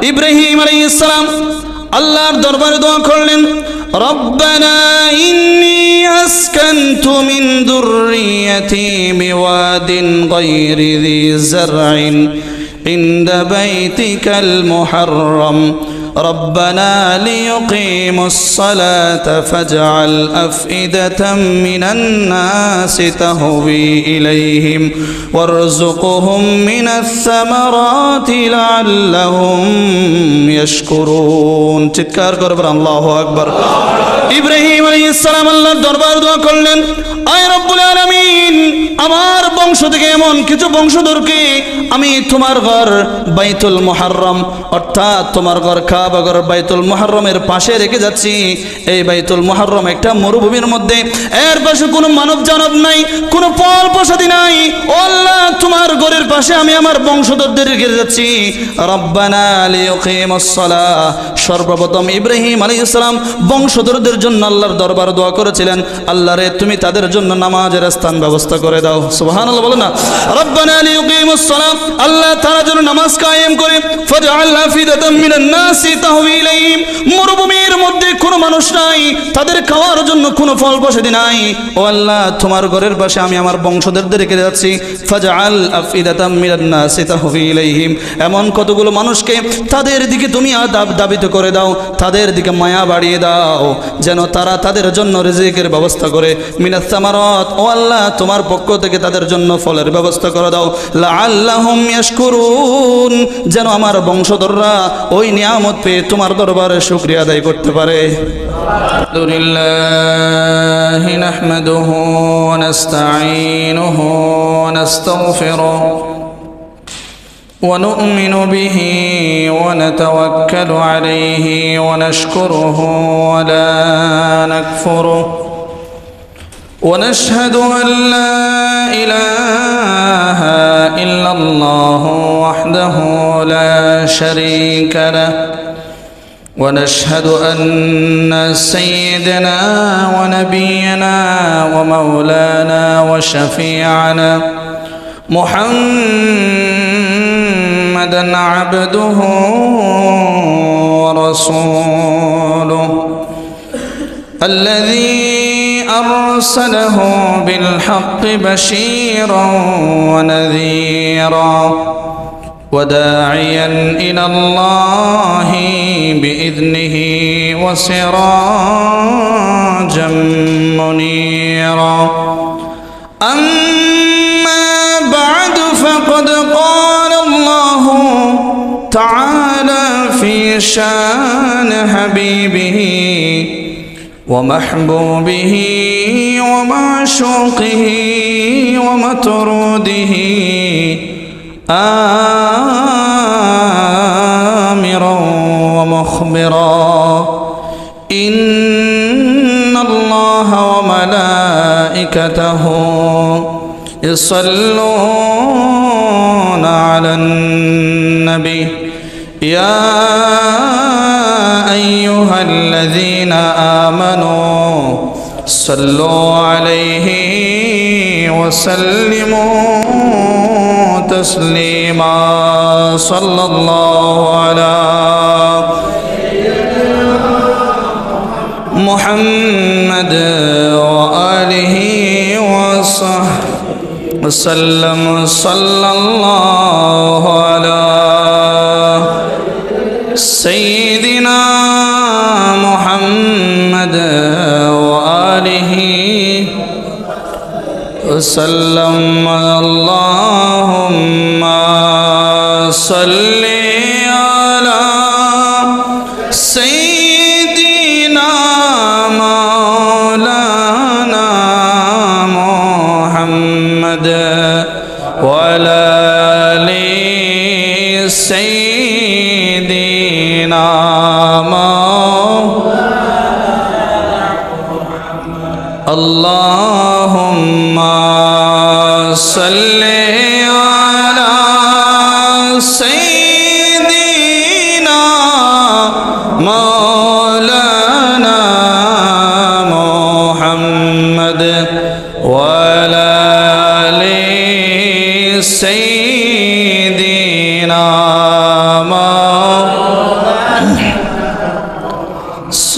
ইব্রাহিম আলাইহিস সালাম আল্লাহর দরবারে দোয়া করলেন, রব্বানা ইন্নী আসকানতু মিন যুররিয়্যাতি বিওয়াদিন গায়রি যী যারইন ইনদা বাইতিকাল মুহাররম ربنا ليقيموا الصلاة فاجعل أفئدة من الناس تهوي إليهم وارزقهم من الثمرات لعلهم يشكرون চিৎকার করবেন আল্লাহু আকবার। ইব্রাহিম আলাইহিস সালাম আল্লাহর দরবারে দোয়া করলেন, আয় রব্বুল আলামিন, আমার বংশ থেকে এমন কিছু বংশধরকে আমি তোমার ঘর বাইতুল মুহাররম অর্থাৎ তোমার ঘর কাবা ঘর বাইতুল মুহাররমের পাশে রেখে যাচ্ছি। এই বাইতুল মুহাররম একটা মরুভূমির মধ্যে, এর পাশে কোনো মানব জানব নাই, কোনো ফল প্রসাদী নাই। ও আল্লাহ, তোমার ঘরের পাশে আমি আমার বংশধরদের রেখে যাচ্ছি। রব্বানা লিয়ুকিমুস সালাহ, সর্বপ্রথম ইব্রাহিম আলাইহিস সালাম বংশধরদের জন্য আল্লাহর দরবারে দোয়া করেছিলেন, আল্লাহ রে তুমি তাদের জন্য নামাজের স্থান ব্যবস্থা করে দাও। সুবহানাল্লাহ বলো না। রব্বানা লিয়ুকিমুস সালাহ, আল্লাহ তারা যেন নামাজ কায়েম করে, ফাজআল আফিদাতাম মিনান নাসি তাহওয়ি ইলাইহিম, মরুভূমির মধ্যে কোনো মানুষ নাই, তাদের খাওয়ার জন্য কোনো ফল প্রসাদী নাই। ও আল্লাহ, তোমার ঘরের পাশে আমি আমার বংশধরদের রেখে যাচ্ছি। ফাজআল আফিদাতাম মিনান নাসি তাহওয়ি ইলাইহিম, এমন কতগুলো মানুষকে তাদের দিকে তুমি দাবিত করে দাও, তাদের দিকে মায়া বাড়িয়ে দাও, যেন তারা তাদের জন্য রিজিকের ব্যবস্থা করে। মিনাস সামারাত, ও আল্লাহ তোমার পক্ষ থেকে তাদের জন্য ফলের ব্যবস্থা করে দাও। লাআল্লাহুম ইয়াশকুরুন, যেন আমার বংশধররা ওই নিয়ামত পেয়ে তোমার দরবারে শুকরিয়া আদায় করতে পারে। আলহামদুলিল্লাহি নাহমাদুহু ওয়া নাস্তাঈনুহু ওয়া নাস্তাগফিরুহু ونؤمن به ونتوكل عليه ونشكره ولا نكفره ونشهد أن لا إله إلا الله وحده لا شريك له ونشهد أن سيدنا ونبينا ومولانا وشفيعنا محمدًا عبده ورسوله الذي أرسله بالحق بشيرا ونذيرا وداعيا إلى الله بإذنه وسراجا منيرا أما بعد فقد قال الله تعالى في شان حبيبه ومحبوبه ومعشوقه ومطروده آمرا ومخبرا إن الله وملائكته يصلون على النبي يا أيها الذين آمنوا صلوا عليه وسلموا تسليما صلى الله على محمد وآله وصحبه وسلم صلى الله على سيدنا محمد وآله وسلم اللهم صل على سيدنا مولانا محمد وعلى آل سيدنا اللهم صل على سيدنا مولانا محمد وعلى آل سيدنا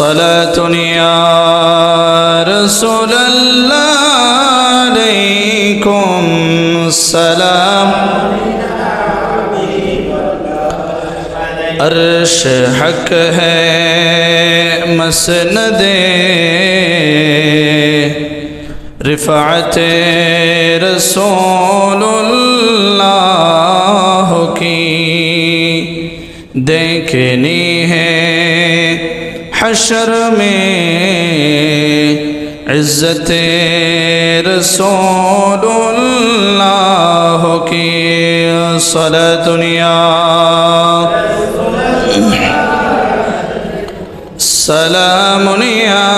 صلاة يا رسول الله عليكم السلام عرش حق ہے مسند رفعت رسول اللہ کی دیکھنی ہے حشر میں عزت رسول اللہ کی صلاۃ یا سلام یا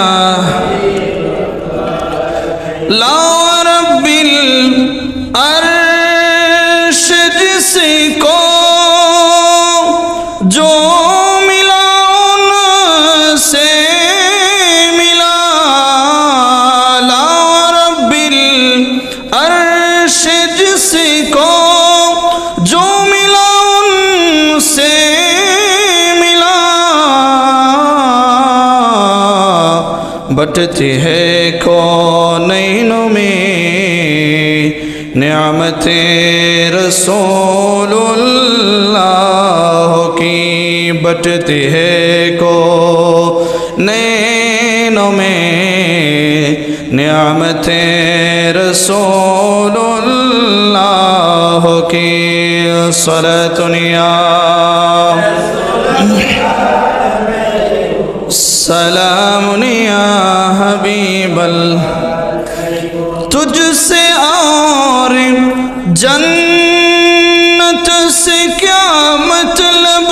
لا رب العرش جس کو جو ملا ان سے ملا لا رب العرش جس کو جو ملا ان سے ملا بٹتی ہے کونینوں میں نعمت رسول اللہ کی بٹتی ہے کونینوں میں نعمت رسول اللہ کی صلاۃ یا سلام یا حبیب تجھ سے اور جنت سے کیا مطلب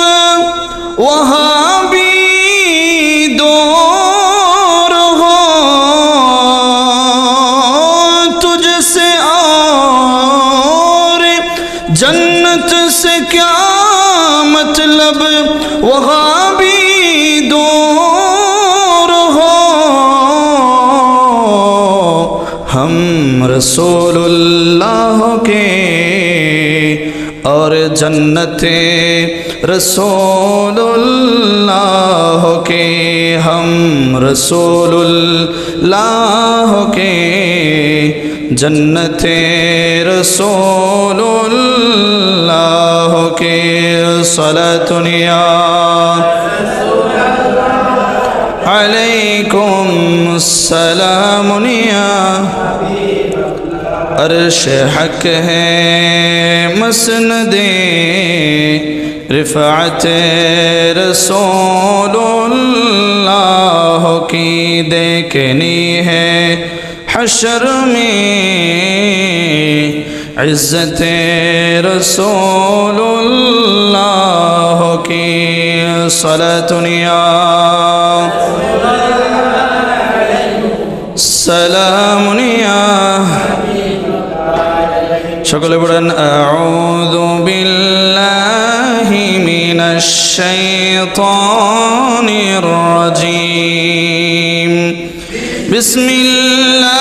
وہاں بھی دور ہو تجھ سے اور جنت سے کیا مطلب وہاں بھی دور ہو ہم رسول اللہ کے اور جنت رسول اللہ کے ہم رسول اللہ کے جنت رسول اللہ کے صلاۃ یا علیکم السلام یا عرش حق ہے مسند رفعت رسول اللہ کی دیکھنی ہے حشر میں عزت رسول اللہ کی صلاۃ یا سلام یا সকলে পড়েন আউযু বিল্লাহি মিনাশ শাইতানির রাজীম বিসমিল্লাহির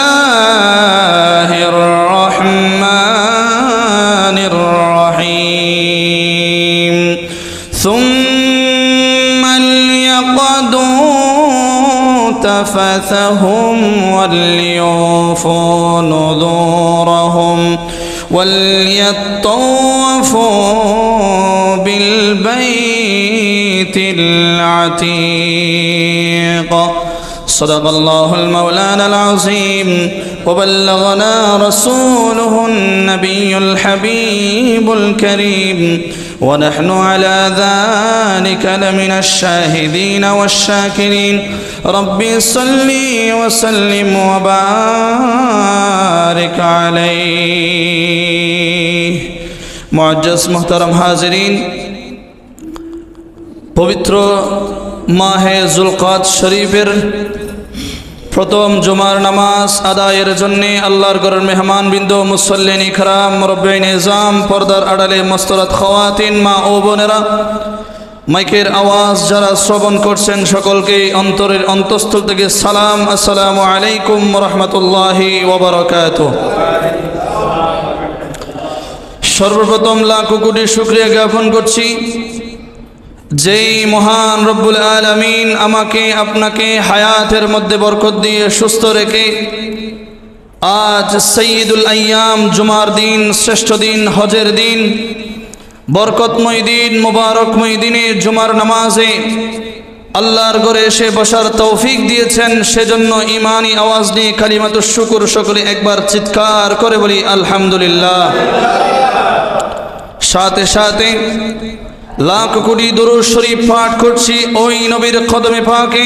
রহমানির রহিম সুম্মা লিয়াকদু تفثهم وليوفوا نذورهم وليطوفوا بالبيت العتيق صدق الله المولانا العظيم وبلغنا رسوله النبي الحبيب الكريم ونحن على ذلك لمن الشاهدين والشاكرين ربي صل وسلم وبارك عليه معجز محترم حاضرین পবিত্র মাহে যুলকাদ শরীফের প্রথম জুমার নামাজ আদায়ের জন্য আল্লাহর ঘরের মেহমানবৃন্দ মুসল্লিন ইকরাম মুরব্বিন নিজাম পর্দার আড়ালে মস্তরাত খাওয়াতিন মা ও বোনেরা মাইকের আওয়াজ যারা শ্রবণ করছেন সকলকে অন্তরের অন্তঃস্থল থেকে সালাম আসসালামু আলাইকুম ওয়া রাহমাতুল্লাহি ওয়া বারাকাতুহু সর্বপ্রথম লাখ কোটি শুকরিয়া জ্ঞাপন করছি যেই মহান রব্বুল আলামিন আমাকে আপনাকে হায়াতের মধ্যে বরকত দিয়ে সুস্থ রেখে আজ সৈয়দুল আইয়াম জুমার দিন, শ্রেষ্ঠ দিন, হজের দিন, বরকতময় দিন, মুবারকময় দিনে জুমার নামাজে আল্লাহর ঘরে এসে বসার তৌফিক দিয়েছেন, সেজন্য ঈমানি আওয়াজ নিয়ে কালিমাতুশ শুকর সকলে একবার চিৎকার করে বলি আলহামদুলিল্লাহ। সাথে সাথে লাখ কোটি দুরূদ শরীফ পাঠ করছি ওই নবীর কদমে পাকে,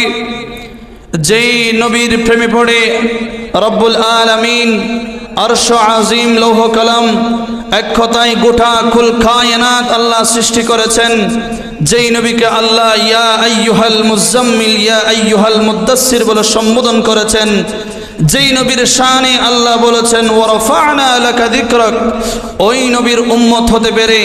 যেই নবীর প্রেমে পড়ে রব্বুল আলামিন আরশ আজিম, লৌহ কলম, এক কথায় গোটা কুল কায়নাত আল্লাহ সৃষ্টি করেছেন। যেই নবীকে আল্লাহ ইয়া আইয়ুহাল মুজাম্মিল, ইয়া আইয়ুহাল মুদ্দাসসির বলে সম্বোধন করেছেন, যেই নবীর শানে আল্লাহ বলেছেন ওয়ারাফা'না লাকা যিকরাক, ওই নবীর উম্মত হতে পেরে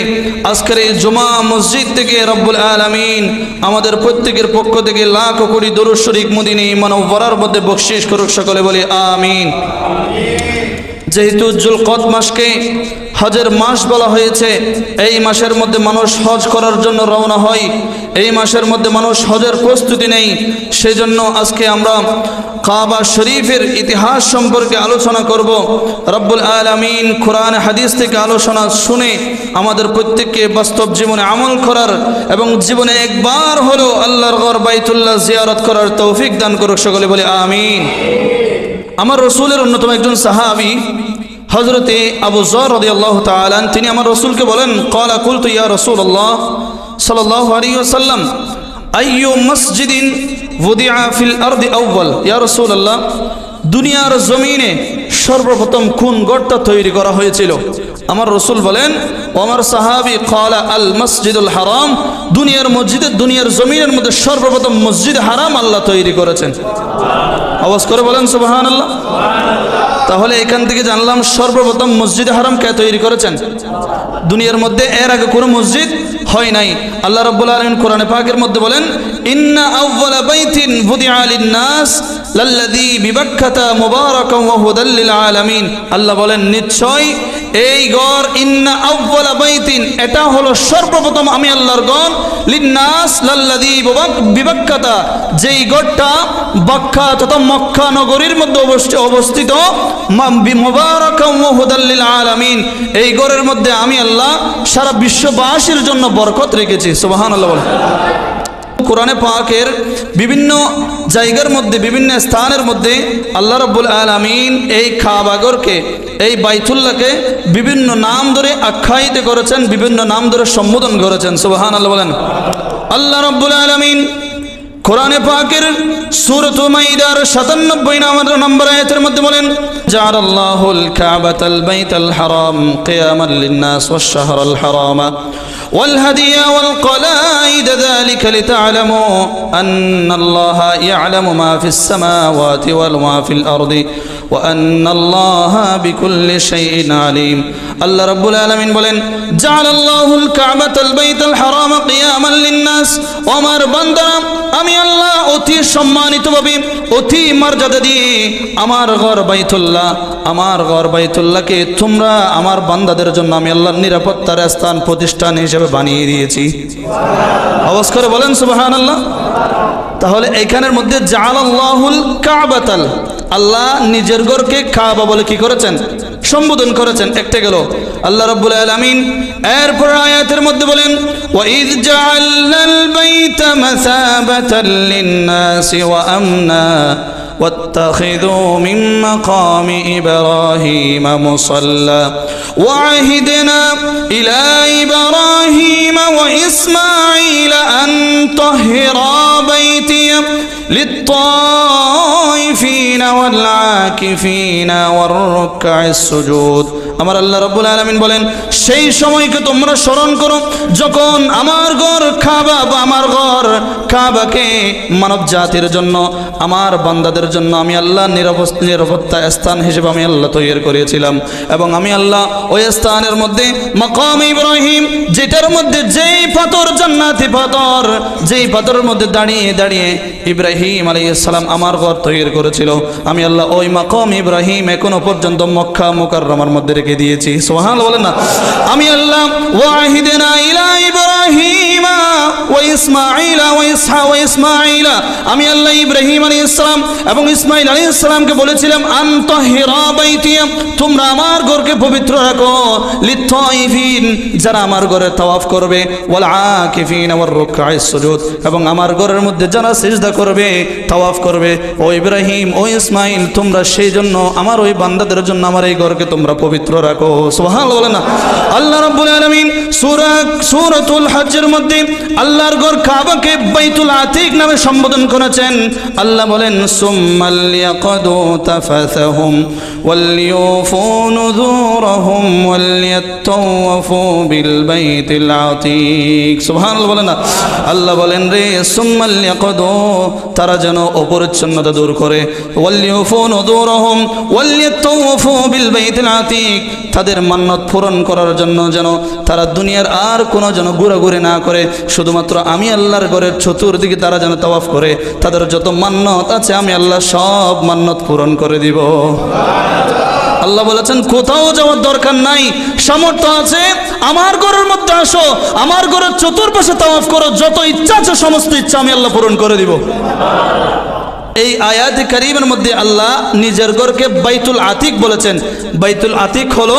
আজকের এই জুমা মসজিদ থেকে রব্বুল আলামিন আমাদের প্রত্যেকের পক্ষ থেকে লাখ কোটি দরুদ শরীফ মদিনা মুনাওয়ারার মধ্যে বকশিশ করুক, সকলে বলি আমিন। যেহেতু যুলকদ মাসকে হজের মাস বলা হয়েছে, এই মাসের মধ্যে মানুষ হজ করার জন্য রওনা হয়, এই মাসের মধ্যে মানুষ হজের প্রস্তুতি নেই, সেজন্য আজকে আমরা কাবা শরীফের ইতিহাস সম্পর্কে আলোচনা করব। রব্বুল আলামিন কোরআন হাদিস থেকে আলোচনা শুনে আমাদের প্রত্যেককে বাস্তব জীবনে আমল করার এবং জীবনে একবার হলো আল্লাহর ঘর বাইতুল্লাহ জিয়ারত করার তৌফিক দান করুক, সকলে বলে আমিন। আমার রসুলের অন্যতম একজন সাহাবী হযরতে আবু যর রাদিয়াল্লাহু তাআলা, তিনি আমার রসুলকে বলেন, ক্বালা কুলতু ইয়া রাসূলুল্লাহ সাল্লাল্লাহু আলাইহি ওয়াসাল্লাম আইয়ু মসজিদিন ওয়াদিআ ফিল আরদি আউয়াল, ইয়া রাসূলুল্লাহ দুনিয়ার জমিনে সর্বপ্রথম কোন গড়টা তৈরি করা হয়েছিল? আমার রসুল বলেন, ও আমার সাহাবী, ক্বালা আল মসজিদুল হারাম, দুনিয়ার মসজিদে, দুনিয়ার জমিনের মধ্যে সর্বপ্রথম মসজিদ হারাম আল্লাহ তৈরি করেছেন। আওয়াজ করে বলেন সুবহানাল্লাহ। তাহলে এখান থেকে জানলাম সর্বপ্রথম মসজিদ হারাম কে তৈরি করেছেন? দুনিয়ার মধ্যে এর আগে কোনো মসজিদ হয় নাই। আল্লাহ রাব্বুল আলামিন কোরআনে পাকের মধ্যে বলেন, ইন্না আউওয়ালা বাইতিন বুদিআ লিন-নাস লাল্লাযী বিবাক্কাতা মুবারাকান ওয়া হুদাল লিল আলামিন। আল্লাহ বলেন, নিশ্চয় এই ঘর, ইন্না আউওয়ালা বাইতিন, এটা হলো সর্বপ্রথম আমি আল্লাহর ঘর, লিন-নাস লাল্লাযী বিবাক্কাতা, যেই ঘরটা বাক্কা তথা মক্কা নগরীর মধ্যে অবস্থিত, মুবারাকান ওয়া হুদাল লিল আলামিন, এই ঘরের মধ্যে আমি আল্লাহ সারা বিশ্ববাসীর জন্য বরকত রেখেছি। সুবহানাল্লাহ বলেন। কোরআনে পাকের বিভিন্ন জায়গার মধ্যে, বিভিন্ন স্থানের মধ্যে আল্লাহ রাব্বুল আলামিন এই কাবাঘরকে, এই বাইতুল্লাহকে বিভিন্ন নাম ধরে আখ্যায়িত করেছেন, বিভিন্ন নাম ধরে সম্বোধন করেছেন। সুবহানাল্লাহ বলেন। আল্লাহ রাব্বুল আলামিন কোরআনে পাকের সূরাত মাইদার ৯৭ নম্বর আয়াতের মধ্যে বলেন, জাআলাল্লাহুল কাবাতাল বাইতাল হারাম কিয়ামান লিন-নাস ওয়াশ-শাহরাল হারামা ওয়াল হাদিয়া ওয়াল কলাইদ যালিকা লিতা'লামু আন্নাল্লাহা ইয়া'লামু মা ফিস সামাওয়াতি ওয়া মা ফিল আরদি ওয়া আন্নাল্লাহা বিকুল্লি শাইইন আলীম। আল্লাহ রাব্বুল আলামিন বলেন, জাআলাল্লাহুল কাবাতাল বাইতাল হারাম কিয়ামান লিন-নাস, আমার বান্দারা, আমি আল্লাহ অতি সম্মানিতভাবে, অতি মর্যাদা দিয়ে আমার ঘর বাইতুল্লাহ, আমার ঘর বাইতুল্লাহকে তোমরা আমার বান্দাদের জন্য আমি আল্লাহর নিরাপত্তার স্থান, প্রতিষ্ঠান হিসেবে বানিয়ে দিয়েছি। আওয়াজ করে বলেন সুবহানাল্লাহ। তাহলে এখানের মধ্যে জাআলাল্লাহুল কাবাতাল, আল্লাহ নিজের ঘরকে কাবা বলে কি করেছেন? সম্বোধন করেছেন। একটা গেল। আল্লাহ রাব্বুল আলামিন এরপর আয়াতের মধ্যে বলেন, ওয়া ইয জাআলনাল বাইতা মাসাবাতাল লিন-নাসি ওয়া আমনা واتخذوا من مقام إبراهيم مصلى وعهدنا إلى إبراهيم وإسماعيل أن طهرا بيتي للطائفين والعاكفين والركع السجود। আমার আল্লাহ রাব্বুল আলামিন বলেন, সেই সময়কে তোমরা স্মরণ করো যখন আমার ঘর কাবা, বা আমার ঘর কাবাকে মানব জাতির জন্য, আমার বান্দাদের জন্য আমি আল্লাহ নিরাপত্তা স্থান হিসেবে আমি আল্লাহ তৈরি করেছিলাম। এবং আমি আল্লাহ ওই স্থানের মধ্যে মাকাম ইব্রাহিম, যেটার মধ্যে যেই পাথর, জান্নাতি পাথর, যেই পাথরের মধ্যে দাঁড়িয়ে দাঁড়িয়ে ইব্রাহিম আলাইহিস সালাম আমার ঘর তৈরি করেছিল, আমি আল্লাহ ওই মাকাম ইব্রাহিম এখনো পর্যন্ত মক্কা মুকাররমার মধ্যে রেখে দিয়েছি। সুবহানাল্লাহ বলেন না। আমি আল্লাহ ওয়াহিদিনা ইলা ইব্রাহিমা ওয়া ইসমাঈলা ওয়া ইসহাক ওয়া ইসমাঈলা, আমি আল্লাহ ইব্রাহিম আলাইহিস সালাম এবং ইসমাঈল আলাইহিস সালামকে বলেছিলাম আনতাহিরা বাইতিয়া, তোমরা আমার ঘরকে পবিত্র রাখো, লিত্তাইফিন, যারা আমার ঘরে তাওয়াফ করবে, ওয়াল আকিফিন ওয়ার রুকআইস সুজুদ, এবং আমার ঘরের মধ্যে যারা সিজদা করবে, তাওয়াফ করবে। ও ইব্রাহিম ও ইসমাঈল, তোমরা সেই জন্য আমার ওই বান্দাদের জন্য আমার এই ঘরকে তোমরা পবিত্র রাখো। সুবহানাল্লাহ বলেন না। আল্লাহ রাব্বুল আলামিন সূরাতুল হজ্জের মধ্যে আল্লাহর ঘর কাবাকে বাইতুল আতিক নামে সম্বোধন করেছেন। আল্লাহ বলেন সুম্মাল ইয়াকদু তাফাসাহুম ওয়ালইউফু নুযুরহুম ওয়ালইয়াতাওয়াফু বিল বাইতিল আতিক। সুবহানাল্লাহ বলেন না। আল্লাহ বলেন রে সুম্মাল ইয়াকদু, তারা যেন অপরিচ্ছন্নতা দূর করে, ওয়ালইউফু নুযুরহুম ওয়ালইয়াতাওয়াফু বিল বাইতিল আতিক, তাদের মান্নত পূরণ করার জন্য যেন তারা দুনিয়ার আর কোনো যেন ঘোরাঘুরি না করে, শুধুমাত্র আমি আল্লাহর ঘরের চতুর্দিকে তারা যেন তাওয়াফ করে, তাদের যত মান্নত আছে আমি আল্লাহ সব মান্নত পূরণ করে দিব। আল্লাহ বলেছেন কোথাও যাওয়ার দরকার নাই, সামর্থ্য আছে আমার ঘরের মধ্যে আসো, আমার ঘরের চতুর্পাশে তাওয়াফ করো, যত ইচ্ছা আছে সমস্ত ইচ্ছা আমি আল্লাহ পূরণ করে দিব। এই আয়াতে কারিমের মধ্যে আল্লাহ নিজের ঘরকে বাইতুল আতিক বলেছেন। বাইতুল আতিক হলো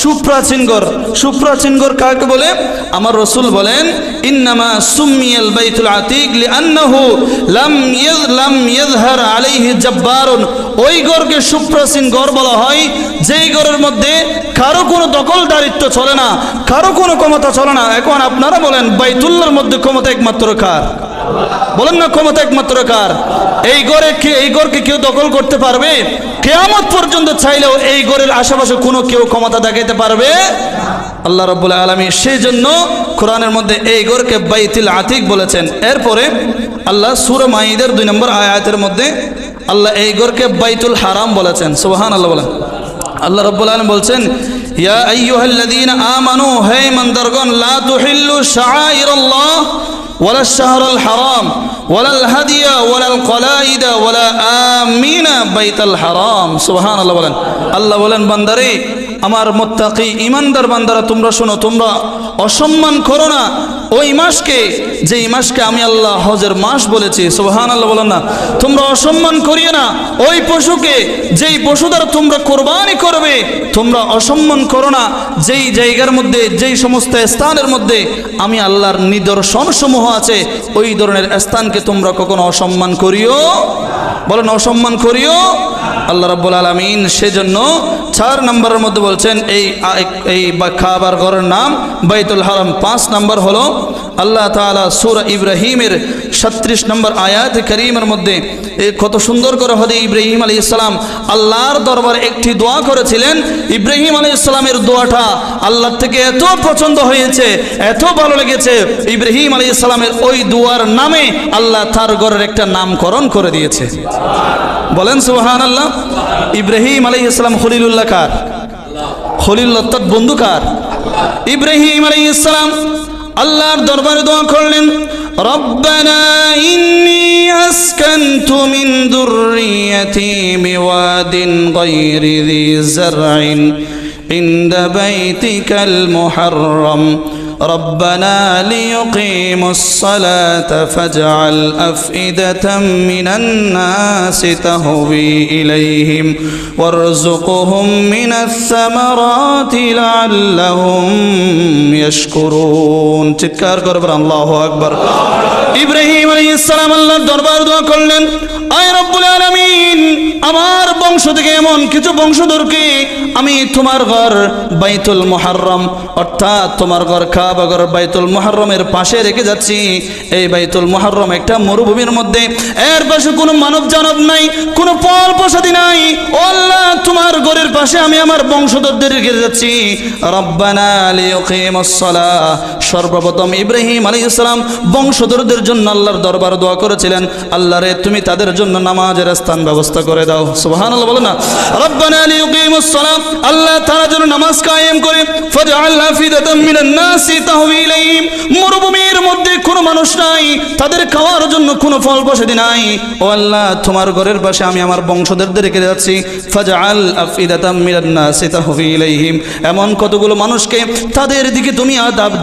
সুপ্রাচীন ঘর। সুপ্রাচীন ঘর কাকে বলে? আমার রাসূল বলেন ইন্নামা সুম্মিয়াল বাইতুল আতিক লিআন্নাহু লাম ইয়াযহার আলাইহি জাব্বারুন, ওই ঘরকে সুপ্রাচীন ঘর বলা হয় যেই ঘরের মধ্যে কারো কোনো দখলদারিত্ব চলে না, কারো কোনো ক্ষমতা চলে না। এখন আপনারা বলেন বাইতুল্লাহর মধ্যে ক্ষমতা একমাত্র কার? বলেন না, ক্ষমতা একমাত্র কার? এই ঘরকে কেউ দখল করতে পারবে? কিয়ামত পর্যন্ত চাইলেও এই ঘরের আশেপাশে কোনো কেউ ক্ষমতা দেখাইতে পারবে? আল্লাহ রাব্বুল আলামিন সেই জন্য কোরআনের মধ্যে এই ঘরকে বাইতুল আতিক বলেছেন। এরপরে আল্লাহ সূরা মাইদার 2 নম্বর আয়াতের মধ্যে আল্লাহ এই ঘরকে বাইতুল হারাম বলেছেন। সুবহানাল্লাহ বলেন। আল্লাহ রাব্বুল আলামিন বলছেন ইয়া আইয়ুহাল্লাযীনা আমানু, হে ইমানদারগণ, লা তুহিল্লু শাআইরাল্লাহ ওয়ালা শাহরাল হারাম ওয়ালাল হাদিয়া ওয়ালাল কলাইদা ওয়ালা আমিনা বাইতাল হারাম। সুবহানাল্লাহ বলেন। আল্লাহ বলেন বান্দারে, আমার মুত্তাকি ইমানদার বান্দারা, তোমরা শোনো, তোমরা অসম্মান করো না ওই মাসকে, যেই মাসকে আমি আল্লাহ হজের মাস বলেছি। সুবহানাল্লাহ বলেন না। তোমরা অসম্মান করিও না ওই পশুকে, যেই পশু দ্বারা তোমরা কোরবানি করবে। তোমরা অসম্মান করো না যেই জায়গার মধ্যে, যেই সমস্ত স্থানের মধ্যে আমি আল্লাহর নিদর্শন সমূহ আছে, ওই ধরনের স্থানকে তোমরা কখনো অসম্মান করিও। বলেন অসম্মান করিও। আল্লাহ রাব্বুল আলামিন সেজন্য 4 নম্বরের মধ্যে বলছেন এই কাবার ঘরের নাম বাইতুল হারাম। 5 নম্বর হলো আল্লাহ তাআলা সূরা ইব্রাহিমের 37 নম্বর আয়াত কারীমের মধ্যে কত সুন্দর করে হযরত ইব্রাহিম আলাইহিস সালাম আল্লাহর দরবারে একটি দোয়া করেছিলেন। ইব্রাহিম আলাইহিস সালামের দোয়াটা আল্লাহর থেকে এত পছন্দ হয়েছে, এত ভালো লেগেছে, ইব্রাহিম আলাইহিস সালামের ওই দোয়ার নামে আল্লাহ তার ঘরের একটা নামকরণ করে দিয়েছে। বলেন সুবহানাল্লাহ। ইব্রাহিম আলাইহিস সালাম খলিলুল্লাহ কার? খলিল অর্থাৎ বন্ধু কার? ইব্রাহিম আলাইহিস সালাম আল্লাহর দরবারে দোয়া করলেন, রব্বানা ইন্নী আসকানতু মিন যুররিয়্যাতি বিওয়াদিন গায়রি যী যারইন ইনদা বাইতিকাল মুহাররম ربنا ليقيموا الصلاة فاجعل أفئدة من الناس تهوي إليهم وارزقهم من الثمرات لعلهم يشكرون। চিৎকার করবেন আল্লাহু আকবার। ইব্রাহিম আলাইহিস সালাম আল্লাহর দরবারে দোয়া করলেন, আয় রব্বুল আলামিন, আমার বংশ থেকে এমন কিছু বংশধরকে আমি তোমার ঘর বাইতুল মুহাররম অর্থাৎ তোমার ঘর কাবা ঘর বাইতুল মুহাররমের পাশে রেখে যাচ্ছি। এই বাইতুল মুহাররম একটা মরুভূমির মধ্যে, এর পাশে কোনো মানব জানব নাই, কোনো ফল প্রসাদী নাই। ও আল্লাহ, তোমার ঘরের পাশে আমি আমার বংশধরদের রেখে যাচ্ছি। রব্বানা লিয়ুকিমুস সালাহ। সর্বপ্রথম ইব্রাহিম আলাইহিস সালাম বংশধরদের জন্য আল্লাহর দরবারে দোয়া করেছিলেন, আল্লাহ রে তুমি তাদের জন্য নামাজের স্থান ব্যবস্থা করে দাও। সুবহানাল্লাহ। বলেন না। রব্বানা লিয়ুকিমুস সালাত, আল্লাহ তারা যেন নামাজ কায়েম করে, ফাজআল আফিদাতাম মিনান নাসি তাহওয়ি ইলাইহিম, মরুভূমির মধ্যে কোনো মানুষ নাই, তাদের খাওয়ার জন্য কোনো ফল বসাতে নাই। ও আল্লাহ, তোমার ঘরের পাশে আমি আমার বংশধরদের রেখে যাচ্ছি, ফাজআল আফিদাতাম মিনান নাসি তাহওয়ি ইলাইহিম, এমন কতগুলো মানুষকে তাদের দিকে তুমি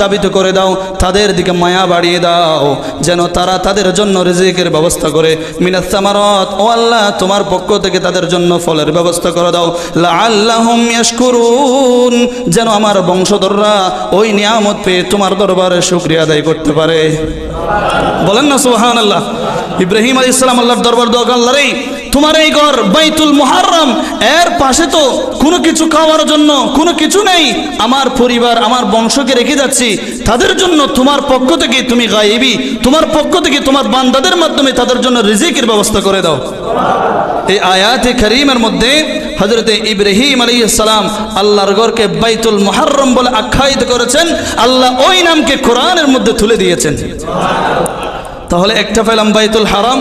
দাবিত করে দাও, তাদের দিকে মায়া বাড়িয়ে দাও, যেন তারা তাদের জন্য রিজিকের ব্যবস্থা করে। মিনাস সামারাত, ও আল্লাহ তোমার পক্ষ থেকে তাদের জন্য ফলের ব্যবস্থা করে দাও। লাআল্লাহুম ইয়াশকুরুন, যেন আমার বংশধররা ওই নিয়ামত পেয়ে তোমার দরবারে শুকরিয়া আদায় করতে পারে। বলেন না সুবহানাল্লাহ। ইব্রাহিম আলাইহিস সালাম আল্লাহর দরবার দোয়া করলেন, আল্লাহ রে তোমার এই ঘর বাইতুল মুহাররম, এর পাশে তো কোনো কিছু খাওয়ার জন্য কোনো কিছু নেই, আমার পরিবার আমার বংশকে রেখে যাচ্ছি, তাদের জন্য তোমার পক্ষ থেকে তুমি গায়েবী, তোমার পক্ষ থেকে তোমার বান্দাদের মাধ্যমে তাদের জন্য রিজিকের ব্যবস্থা করে দাও। এই আয়াতে কারীমের মধ্যে হযরতে ইব্রাহিম আলাইহিস সালাম আল্লাহর ঘরকে বাইতুল মুহাররম বলে আখ্যায়িত করেছেন, আল্লাহ ওই নামকে কোরআনের মধ্যে তুলে দিয়েছেন। তাহলে একটা পেলাম বাইতুল হারাম,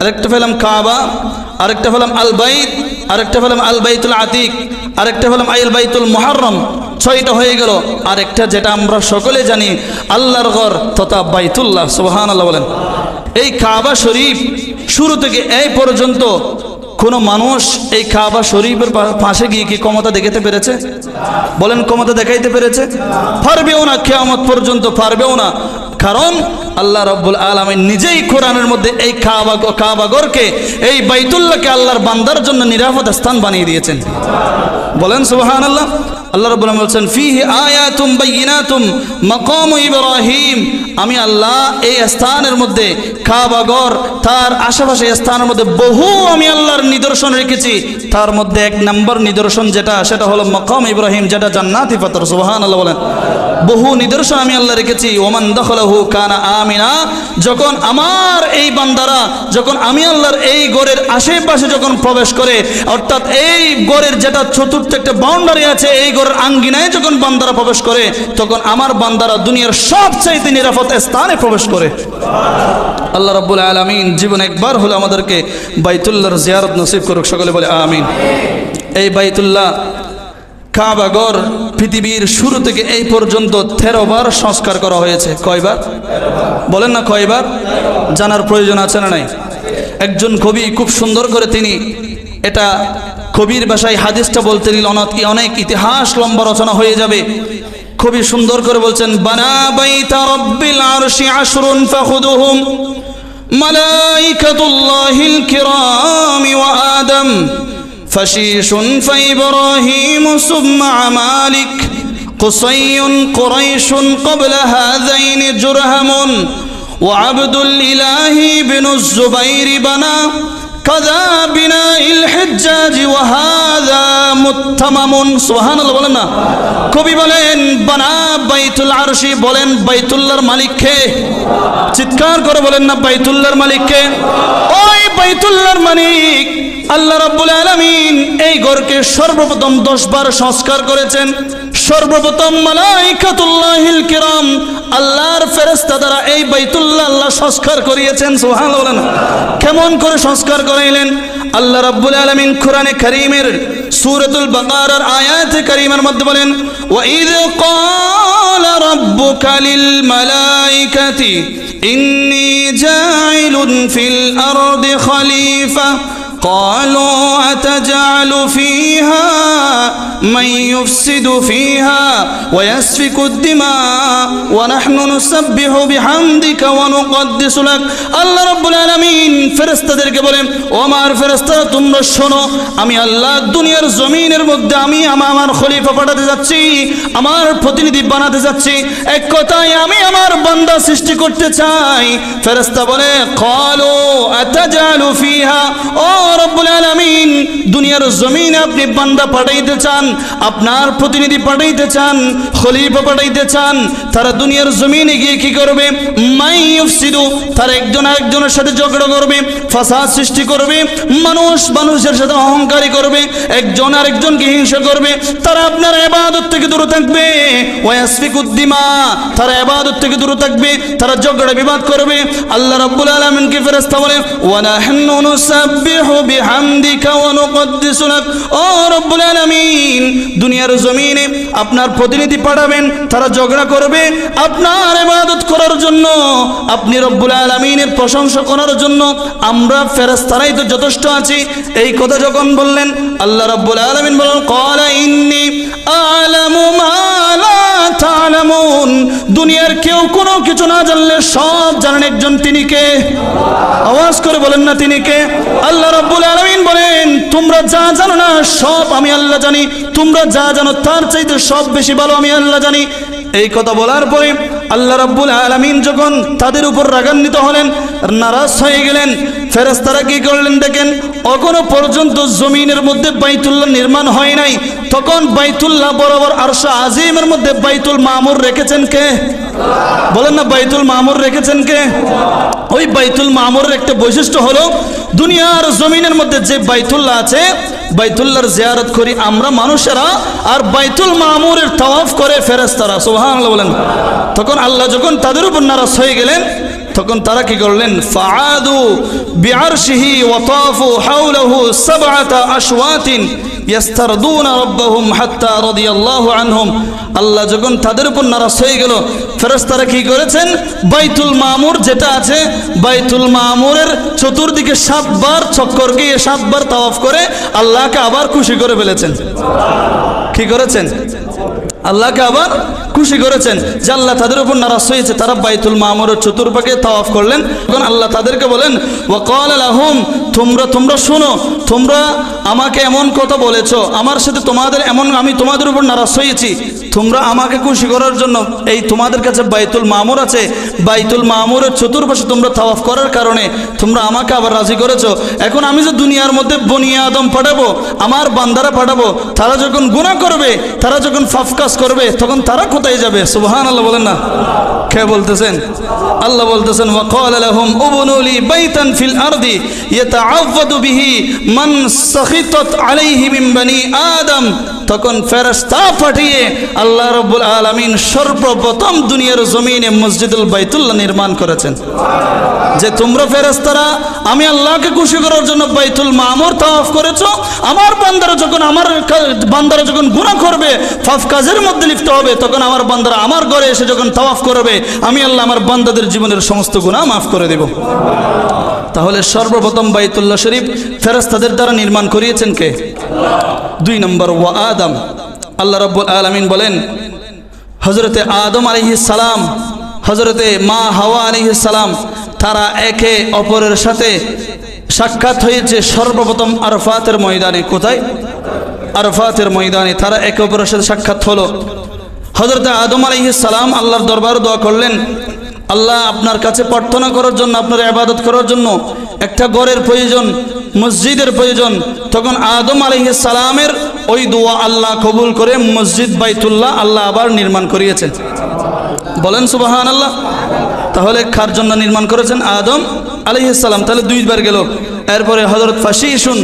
আরেকটা পেলাম কাবা, আরেকটা পেলাম আল বাইত, আরেকটা পেলাম আল বাইতুল আতিক, আরেকটা পেলাম আল বাইতুল মুহাররম, 6টা হয়ে গেল। আরেকটা যেটা আমরা সকলে জানি আল্লাহর ঘর তথা বাইতুল্লাহ, সুবহানাল্লাহ বলেন। এই কাবা শরীফ শুরু থেকে এই পর্যন্ত কোনো মানুষ এই কাবা শরীফের পাশে গিয়ে কি ক্ষমতা দেখাতে পেরেছে? বলেন, ক্ষমতা দেখাইতে পেরেছে? পারবেও না, কিয়ামত পর্যন্ত পারবেও না। কারণ আল্লাহ রাব্বুল আলামিন নিজেই কোরআনের মধ্যে এই কাবাঘরকে, এই বাইতুল্লাহকে আল্লাহর বান্দার জন্য নিরাপদ স্থান বানিয়ে দিয়েছেন। বলেন সুবহানাল্লাহ। আল্লাহ রাব্বুল আলামিন বলেন, ফিহি আয়াতুম বাইয়িনাতুম মাকাম ইব্রাহিম, আমি আল্লাহ এই স্থানের মধ্যে কাবাঘর তার আশেপাশে স্থানের মধ্যে বহু আমি আল্লাহর নিদর্শন রেখেছি। তার মধ্যে 1 নম্বর নিদর্শন সেটা হলো মাকাম ইব্রাহিম, যেটা জান্নাতি পাথর। সুবহানাল্লাহ বলেন। বহু নিদর্শন আমি আল্লাহ রেখেছি। ওমান দাখালাহু কানা আমিনা, যখন আমার এই বান্দারা যখন আমি আল্লাহর এই ঘরের আশেপাশে যখন প্রবেশ করে, অর্থাৎ এই ঘরের যেটা চতুর্থ একটা বাউন্ডারি আছে, এই ঘরের আঙ্গিনায় যখন বান্দারা প্রবেশ করে, তখন আমার বান্দারা দুনিয়ার সবচাইতে নিরাপদ স্থানে প্রবেশ করে। আল্লাহ রাব্বুল আলামিন জীবনে একবার হলো আমাদেরকে বাইতুল্লাহর জিয়ারত নসিব করুক, সকলে বলে আমিন। এই বাইতুল্লাহ কাবাঘর পৃথিবীর শুরু থেকে এই পর্যন্ত 13 বার সংস্কার করা হয়েছে। কয়বার? বলেন না কয়বার? জানার প্রয়োজন আছে না নাই? একজন কবি খুব সুন্দর করে তিনি এটা কবির ভাষায় হাদিসটা বলতে নিল, অনেক ইতিহাস লম্বা রচনা হয়ে যাবে। খুবই সুন্দর করে বলছেন, বানা বাইতা রাব্বিল আরশি আশরুন ফাখুদুহুম মালাইকাতুল্লাহিল কিরাম ওয়া আদম ফশীশুন ফাইব্রাহিম সুম্মা আমালিক কুসাইয়ুন কুরাইশুন ক্বাবলা হাযাইনি জুরহামুন ওয়া আবদুল ইলাহি বিনুজ জুবাইর বানা কাযা বিনাইল হিজ্জাজ ওয়া হাযা মুত্তামামুন। সুবহানাল্লাহ বলেন না। কবি বলেন, বানা বাইতুল আরশি, বলেন বাইতুল্লাহর মালিক কে? চিৎকার করে বলেন না, বাইতুল্লাহর মালিক কে? ওই বাইতুল্লাহর মালিক আল্লাহ রাব্বুল আলামিন এই ঘরকে সর্বপ্রথম 10 বার সংস্কার করেছেন। সর্বপ্রথম মালাইকাতুল্লাহিল কিরাম, আল্লাহর ফেরেশতা দ্বারা এই বাইতুল্লাহ আল্লাহ সংস্কার করিয়েছেন। সুবহানাল্লাহ বলেন। কেমন করে সংস্কার করাইলেন? আল্লাহ রাব্বুল আলামিন কোরআনে কারীমের সূরাতুল বাকারার আয়াতে কারীমের মধ্যে বলেন, ওয়া ইয ক্বালা রাব্বুকা লিল মালাইকাতি ইন্নী জাইলুন ফিল আরদি খলিফা قالوا أتجعل فيها من يفسد فيها ويسفك الدماء ونحن نسبح بحمدك ونقدس لك। আল্লাহ রাব্বুল আলামিন ফেরেশতাদেরকে বলেন, ও আমার ফেরেশতারা তোমরা শোনো, আমি আল্লাহ দুনিয়ার জমিনের মধ্যে আমি আমার খলিফা পাঠাতে যাচ্ছি, আমার প্রতিনিধি বানাতে যাচ্ছি। এক কথায় আমি আমার বান্দা সৃষ্টি করতে চাই। ফেরেশতা বলে, ক্বালু আতাজালু ফিহা, ও রব্বুল আলামিন দুনিয়ার জমিনে আপনি বান্দা পাঠাইতে চান, আপনার প্রতিনিধি পাঠাইতে চান, খলিফা পাঠাইতে চান, তারা দুনিয়ার জমিনে গিয়ে কি করবে? মাই ইউফসিদু, তারা একজন আরেকজনের সাথে ঝগড়া করবে, ফাসাদ সৃষ্টি করবে, মানুষের সাথে অহংকারী করবে, একজন আরেকজনকে হিংসা করবে, তারা আপনার ইবাদত থেকে দূরে থাকবে। ওয়াসফিকুদ দিমা, তারা ইবাদত থেকে দূরে থাকবে, তারা ঝগড়া বিবাদ করবে। আল্লাহ রাব্বুল আলামিনকে ফেরেশতা বলে, ওয়া নাহনু নুসাব্বিহু বিহামদিকা ওয়া নুকদ্দিসু লাক। ও রব্বুল আলামিন, দুনিয়ার জমিনে আপনার প্রতিনিধি পাঠাবেন, তারা ঝগড়া করবে আপনার ইবাদত করার জন্য, আপনি রব্বুল আলামিনের প্রশংসা করার জন্য। আমরা ফেরেশতারাই তো যথেষ্ট আছি। এই কথা যখন বললেন, আল্লাহ রাব্বুল আলামিন বলেন, ক্বালা ইন্নী আ'লামু মা লা তা'লামুন। দুনিয়ার কেউ কোনো কিছু না জানলে সব জানেন একজন, তিনি কে? আওয়াজ করে বলেন না, তিনি কে? আল্লাহ রাব্বুল আলামিন বলেন, তোমরা যা জানো না সব আমি আল্লাহ জানি, তোমরা যা জানো তার চাইতে সব বেশি ভালো আমি আল্লাহ জানি। এই কথা বলার পরে আল্লাহ রাব্বুল আলামিন যখন তাদের উপর রাগান্বিত হলেন, নারাজ হয়ে গেলেন, ফেরেশতারা কি করলেন দেখেন, এখনো পর্যন্ত জমিনের মধ্যে বাইতুল্লাহ নির্মাণ হয় নাই, তখন বাইতুল্লাহ বরাবর আরশ আজিমের মধ্যে বাইতুল মামুর রেখেছেন কে? বলেন না, বাইতুল মামুর রেখেছেন কে? ওই বাইতুল মামুরের একটা বৈশিষ্ট্য হলো, দুনিয়ার জমিনের মধ্যে যে বাইতুল্লাহ আছে, বাইতুল্লাহর জিয়ারত করি আমরা মানুষেরা, আর বাইতুল মামুরের তাওয়াফ করে ফেরেশতারা। সুবহানাল্লাহ বলেন। তখন আল্লাহ যখন তাদের উপর নারাজ হয়ে গেলেন, তখন তারা কি করলেন, ফাআদু বিআরশিহি ওয়া তাফু হাওলাহু সাবআতা আশওয়াতিন ইয়াস্তারদুনা রাব্বাহুম হাত্তা রাদিয়াল্লাহু আনহুম। আল্লাহ যখন তাদের উপর নারাজ হয়ে গেল, ফেরেশতারা কি করেছেন, বাইতুল মামুর যেটা আছে, বাইতুল মামুরের চতুর্দিকে 7 বার চক্কর গিয়ে 7 বার তাওয়াফ করে আল্লাহকে আবার খুশি করে ফেলেছেন। কি করেছেন? আল্লাহকে আবার খুশি করেছেন যে আল্লাহ তাদের উপর নারাজ হয়েছে। তারা বাইতুল মামুরের চতুর্পাকে তাওয়াফ করলেন। তখন আল্লাহ তাদেরকে বলেন, ওয়া ক্বালা লাহুম, তোমরা শোনো, তোমরা আমাকে এমন কথা বলেছো, আমার সাথে তোমাদের এমন, আমি তোমাদের উপর নারাজ হয়েছি, তোমরা আমাকে খুশি করার জন্য এই তোমাদের কাছে বাইতুল মামুর আছে, বাইতুল মামুরের চতুর্পাশে তোমরা তাওয়াফ করার কারণে তোমরা আমাকে আবার রাজি করেছো। এখন আমি যে দুনিয়ার মধ্যে বনি আদম পাঠাবো, আমার বান্দারা পাঠাবো, তারা যখন গুনাহ করবে, তারা যখন পাপ কাজ করবে, তখন তারা কোথায় যাবে? সুবহানাল্লাহ বলেন না। কে বলতেছেন? আল্লাহ বলতেছেন, ওয়া ক্বালা লাহুম উবনু লি বাইতান ফিল আরদি ইয়াতাআওয়াদু বিহি মান সাখিতাত আলাইহি মিন বনি আদম। তখন ফেরেশতা পাঠিয়ে আল্লাহ রাব্বুল আলামিন সর্বপ্রথম দুনিয়ার জমিনে মসজিদুল বাইতুল্লাহ নির্মাণ করেছেন। যে তোমরা ফেরেশতারা আমি আল্লাহকে খুশি করার জন্য বাইতুল মামুর তাওয়াফ করেছো, আমার বান্দারা যখন গুনাহ করবে, পাপ কাজের মধ্যে লিপ্ত হবে, তখন আমার বান্দারা আমার ঘরে এসে যখন তাওয়াফ করবে, আমি আল্লাহ আমার বান্দাদের জীবনের সমস্ত গুনাহ মাফ করে দেব। তাহলে সর্বপ্রথম বাইতুল্লাহ শরীফ ফেরেশতাদের দ্বারা নির্মাণ করিয়েছেন কে? 2 নম্বর, ওয়া আদম। আল্লাহ রাব্বুল আলামিন বলেন, হযরতে আদম আলাইহিস সালাম, হযরতে মা হাওয়া আলাইহিস সালাম, তারা একে অপরের সাথে সাক্ষাৎ হয়েছে সর্বপ্রথম আরাফাতের ময়দানে। কোথায়? আরাফাতের ময়দানে তারা একে অপরের সাথে সাক্ষাৎ হলো। হযরতে আদম আলাইহিস সালাম আল্লাহর দরবারে দোয়া করলেন, আল্লাহ আপনার কাছে প্রার্থনা করার জন্য, আপনার ইবাদত করার জন্য একটা ঘরের প্রয়োজন, মসজিদের প্রয়োজন। তখন আদম আলাইহিস সালামের ওই দোয়া আল্লাহ কবুল করে মসজিদ বাইতুল্লাহ আল্লাহ আবার নির্মাণ করিয়েছেন। বলেন সুবহানাল্লাহ। তাহলে কার জন্য নির্মাণ করেছেন? আদম আলাইহিস সালাম। তাহলে 2 বার গেল। এরপরে হযরত ফাশিশুন,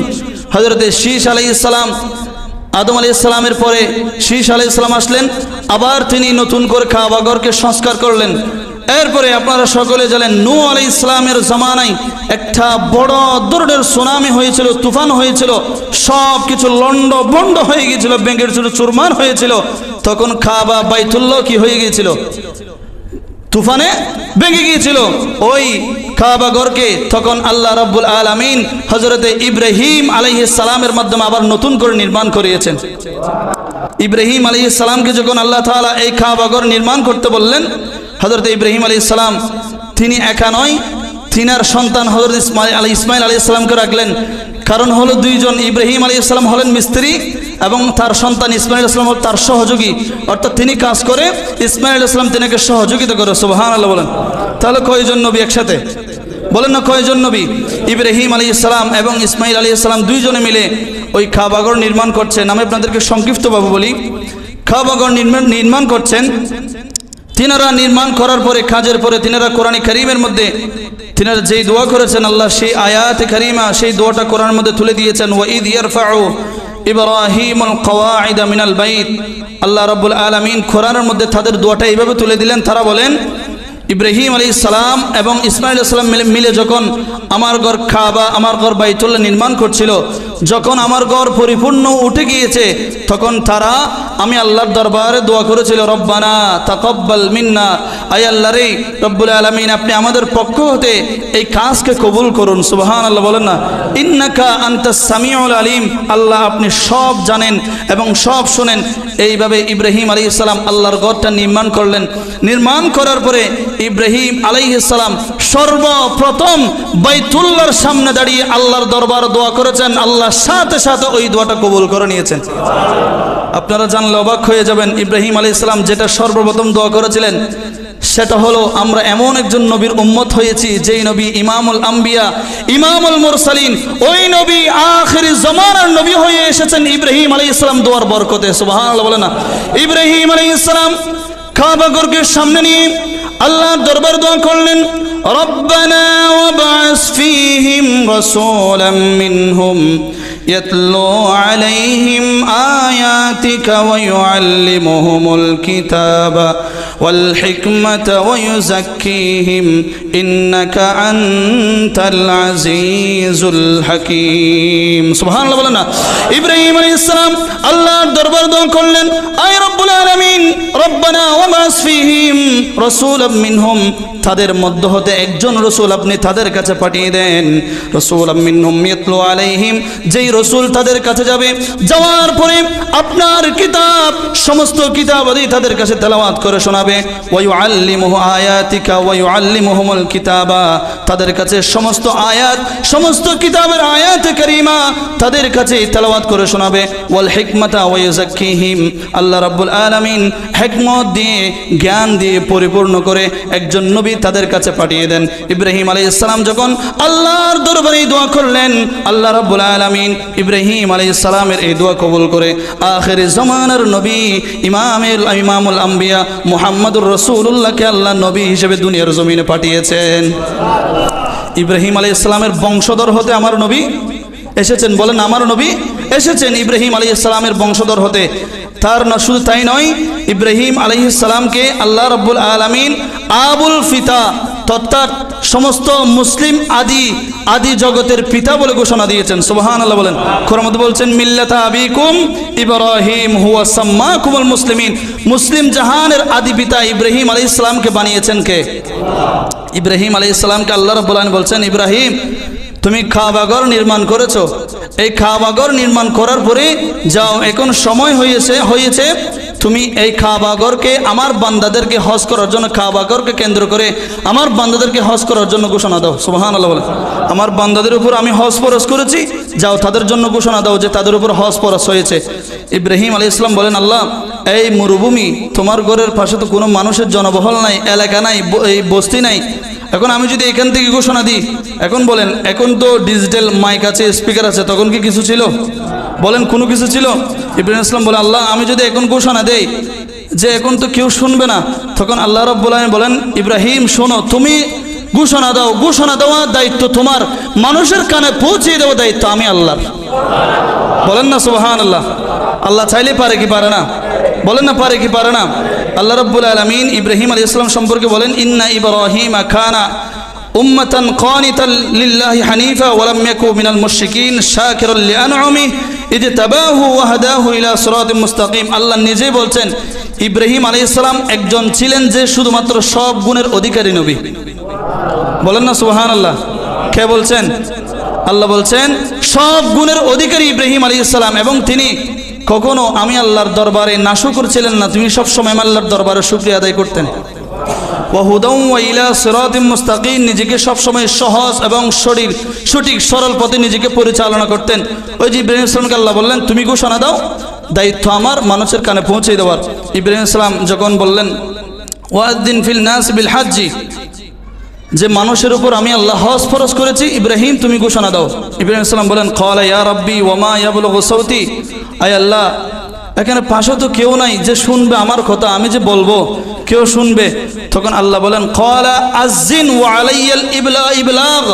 হযরতে শীশ আলাইহিস সালাম, আদম আলাইহিস সালামের পরে শীশ আলাইহিস সালাম আসলেন, আবার তিনি নতুন করে কাবাঘরকে সংস্কার করলেন। এরপরে আপনারা সকলে জানেন, নূহ আলাইহিস সালামের জামানায় একটা বড় ধরনের সুনামি হয়েছিল, তুফান হয়েছিল, সব কিছু লন্ড বন্ড হয়ে গিয়েছিল, ভেঙে চুরমার হয়েছিল। তখন কাবা বাইতুল্লাহ কি হয়ে গিয়েছিল? তুফানে ভেঙে গিয়েছিল ওই কাবা ঘরকে। তখন আল্লাহ রাব্বুল আলামিন হযরতে ইব্রাহিম আলাইহিস সালামের মাধ্যমে আবার নতুন করে নির্মাণ করিয়েছেন। ইব্রাহিম আলাইহিস সালামকে যখন আল্লাহ তাআলা এই কাবা ঘর নির্মাণ করতে বললেন, হযরতে ইব্রাহিম আলাইহিস সালাম তিনি একা নয়, তিনার সন্তান হযরত ইসমাইল আলাইহিস সালামকে রাখলেন। কারণ হলো 2 জন, ইব্রাহিম আলাইহিস সালাম হলেন মিস্ত্রি এবং তার সন্তান ইসমাইল আলাইহিস সালাম তার সহযোগী, অর্থাৎ তিনি কাজ করে, ইসমাইল আলাইহিস সালাম তিনাকে সহযোগিতা করে। সুবহানাল্লাহ বলেন। তাহলে কয়জন নবী একসাথে? বলেন না, কয়জন নবী? ইব্রাহিম আলাইহিস সালাম এবং ইসমাইল আলাইহিস সালাম 2 জনে মিলে ওই কাবাঘর নির্মাণ করছেন। আমি আপনাদেরকে সংক্ষিপ্তভাবে বলি, কাবাঘর নির্মাণ করছেন। তিনারা নির্মাণ করার পরে, কাজের পরে তিনারা কোরআনে কারীমের মধ্যে তিনারা যেই দোয়া করেছেন, আল্লাহ সেই আয়াতে কারীমা, সেই দোয়াটা কোরআনের মধ্যে তুলে দিয়েছেন। ওয়া ইদ ইয়ারফাউ ইব্রাহিমুল কওয়াইদা মিনাল বাইত। আল্লাহ রাব্বুল আলামিন কোরআনের মধ্যে তাদের দোয়াটা এইভাবে তুলে দিলেন। তারা বলেন, ইব্রাহিম আলাইহিস সালাম এবং ইসমাঈল আলাইহিস সালাম মিলে যখন আমার ঘর কাবা, আমার ঘর বাইতুল্লাহ নির্মাণ করছিল, যখন আমার ঘর পরিপূর্ণ উঠে গিয়েছে, তখন তারা আমি আল্লাহর দরবারে দোয়া করেছিল, রব্বানা তাকাব্বাল মিন্না, আয় আল্লাহ রে রব্বুল আলামিন, আপনি আমাদের পক্ষ হতে এই কাজকে কবুল করুন। সুবহানাল্লাহ বলেন না, ইন্নাকা আনতাস সামিউল আলিম, আল্লাহ আপনি সব জানেন এবং সব শুনেন। এইভাবে ইব্রাহিম আলাইহিস সালাম আল্লাহর ঘরটা নির্মাণ করলেন। নির্মাণ করার পরে ইব্রাহিম আলাইহিস সালাম সর্বপ্রথম বাইতুল্লাহর সামনে দাঁড়িয়ে আল্লাহর দরবার দোয়া করেছেন, আল্লাহ সাথে সাথে ওই দোয়াটা কবুল করে নিয়েছেন। আপনারা জানলে অবাক হয়ে যাবেন, ইব্রাহিম আলাইহিস সালাম যেটা সর্বপ্রথম দোয়া করেছিলেন সেটা হলো, আমরা এমন একজন নবীর উম্মত হয়েছি যেই নবী ইমামুল আম্বিয়া, ইমামুল মুরসালিন, ওই নবী আখিরি জামানার নবী হয়ে এসেছেন ইব্রাহিম আলাইহিস সালাম দোয়ার বরকতে। সুবহানাল্লাহ বলেন না। ইব্রাহিম আলাইহিস সালাম কাবা ঘরকে সামনে নিয়ে আল্লাহর দরবার দোয়া করলেন, রব্বানা ওয়াবআস ফীহিম রাসূলাম মিনহুম ইয়াতলু আলাইহিম আয়াতিকা ওয়া ইউআল্লিমুহুমুল কিতাবা ওয়াল হিকমাতা ওয়া ইউযাক্কিহিম ইন্নাকা আনতাল আজিজুল হাকীম। সুবহানাল্লাহ বলেন না। ইব্রাহিম আলাইহিস সালাম আল্লাহর দরবার দোয়া করলেন, আয় রব্বুল আলামিন, রব্বানা ওয়াবআস ফীহিম রাসূলাম মিনহুম, তাদের মধ্য হতে একজন রাসূল আপনি তাদের কাছে পাঠিয়ে দেন। রাসূলাম মিনহুম ইয়াতলু আলাইহিম, যেই রাসূল তাদের কাছে যাবে, যাওয়ার পরে আপনার কিতাব, সমস্ত কিতাবাদি তাদের কাছে তেলাওয়াত করে শোনাবে। ওয়া ইউআল্লিমুহু আয়াতিকা ওয়া ইউআল্লিমুহুমুল কিতাবা, তাদের কাছে সমস্ত আয়াত, সমস্ত কিতাবের আয়াতে কারীমা তাদের কাছে তেলাওয়াত করে শোনাবে। ওয়াল হিকমাতা ওয়া ইউযাক্কিহিম, আল্লাহ রাব্বুল আলামিন হিকমত দিয়ে, জ্ঞান দিয়ে পরিপূর্ণ করে একজন নবী তাদের কাছে পাঠিয়ে দেন। ইব্রাহিম আলাইহিস সালাম যখন আল্লাহর দরবারে দোয়া করলেন, আল্লাহ রাব্বুল আলামিন ইব্রাহিম আলাইহিস সালামের এই দোয়া কবুল করে আখির জামানার নবী ইমামুল আম্বিয়া মুহাম্মদুর রাসূলুল্লাহকে আল্লাহ নবী হিসেবে দুনিয়ার জমিনে পাঠিয়েছেন। ইব্রাহিম আলাইহিস সালামের বংশধর হতে আমার নবী এসেছেন। বলেন, আমার নবী এসেছেন ইব্রাহিম আলাইহিস সালামের বংশধর হতে। তার না শুধু তাই নয়, ইব্রাহিম আলাইহিস সালামকে আল্লাহ রাব্বুল আলামিন আবুল ফিতা, অর্থাৎ সমস্ত মুসলিম আদি জগতের পিতা বলে ঘোষণা দিয়েছেন। সুবহানাল্লাহ বলেন। কোরআন মধ্যে বলছেন, মিল্লাতা আবিকুম ইব্রাহিম হুয়া সাম্মাকুমুল মুসলিমিন, মুসলিম জাহানের আদি পিতা ইব্রাহিম আলাইহিস সালামকে বানিয়েছেন কে? ইব্রাহিম আলাইহিস সালামকে আল্লাহ রাব্বুল আলামিন বলছেন, ইব্রাহিম তুমি কাবাঘর নির্মাণ করেছো, এই কাবাঘর নির্মাণ করার পরে যাও, এখন সময় হয়েছে তুমি এই কাবাঘরকে আমার বান্দাদেরকে হজ করার জন্য, কাবাঘরকে কেন্দ্র করে আমার বান্দাদেরকে হজ করার জন্য ঘোষণা দাও। সুবহানাল্লাহ বলেন। আমার বান্দাদের উপর আমি হজ ফরজ করেছি, যাও তাদের জন্য ঘোষণা দাও যে তাদের উপর হজ ফরজ হয়েছে। ইব্রাহিম আলাইহিস সালাম বলেন, আল্লাহ এই মরুভূমি, তোমার ঘরের পাশে তো কোনো মানুষের জনবহল নাই, এলাকা নাই, এই বস্তি নাই, এখন আমি যদি এখান থেকে ঘোষণা দিই, এখন বলেন, এখন তো ডিজিটাল মাইক আছে, স্পিকার আছে, তখন কি কিছু ছিল? বলেন, কোনো কিছু ছিল? ইব্রাহিম ইসলাম বলে, আল্লাহ আমি যদি এখন ঘোষণা দেই যে এখন তো কেউ শুনবে না, তখন আল্লাহ রাব্বুল আলামিন বলেন, ইব্রাহিম শোনো, তুমি ঘোষণা দাও, ঘোষণা দেওয়ার দায়িত্ব তোমার, মানুষের কানে পৌঁছে দেওয়ার দায়িত্ব আমি আল্লাহর। বলেন না সুবহানাল্লাহ। আল্লাহ চাইলে পারে কি পারে না? বলেন না, পারে কি পারে না? আল্লাহ রাব্বুল আলামিন ইব্রাহিম আলাইহিস সালাম সম্পর্কে বলেন, ইন্না ইব্রাহিমা কানা উম্মাতান কানিতান লিল্লাহি হানিফা ওয়া লাম ইয়াকুন মিনাল মুশরিকিন শাকিরান লিআনউমিহি ইজতাবাহু ওয়া হাদাহু ইলা সিরাতিন মুস্তাকিম। আল্লাহ নিজেই বলছেন, ইব্রাহিম আলাইহিস সালাম একজন ছিলেন যে শুধুমাত্র সব গুণের অধিকারী নবী। বলেন না সুবহানাল্লাহ। কে বলছেন? আল্লাহ বলছেন সব গুণের অধিকারী ইব্রাহিম আলাইহিস সালাম, এবং তিনি কখনো আমি আল্লাহর দরবারে নাশুকর ছিলেন না, তিনি সব সময় আল্লাহর দরবারে শুকরিয়া আদায় করতেন। ওয়া হুদাও ওয়া ইলা সিরাতিন মুস্তাকিম, নিজেকে সব সময় সহজ এবং সঠিক সরল পথে নিজেকে পরিচালনা করতেন। ওই যে ইব্রাহিম সালামকে আল্লাহ বললেন, তুমি ঘোষণা দাও, দায়িত্ব আমার মানুষের কানে পৌঁছে দেওয়ার। ইব্রাহিম সালাম যখন বললেন, ওয়াদ্দিন ফিল নাস বিল হাজ্জি, যে মানুষের উপর আমি আল্লাহ হজ ফরজ করেছি, ইব্রাহিম তুমি ঘোষণা দাও। ইব্রাহিম সালাম বলেন, ক্বালা ইয়া রাব্বি ওয়া মা ইয়াবলুগু সাউতি, আয় আল্লাহ এখানে পাশে তো কেউ নাই যে শুনবে আমার কথা, আমি যে বলবো কেউ শুনবে। তখন আল্লাহ বলেন, ক্বালা আযিন ওয়া আলাইয়াল ইবলাগ,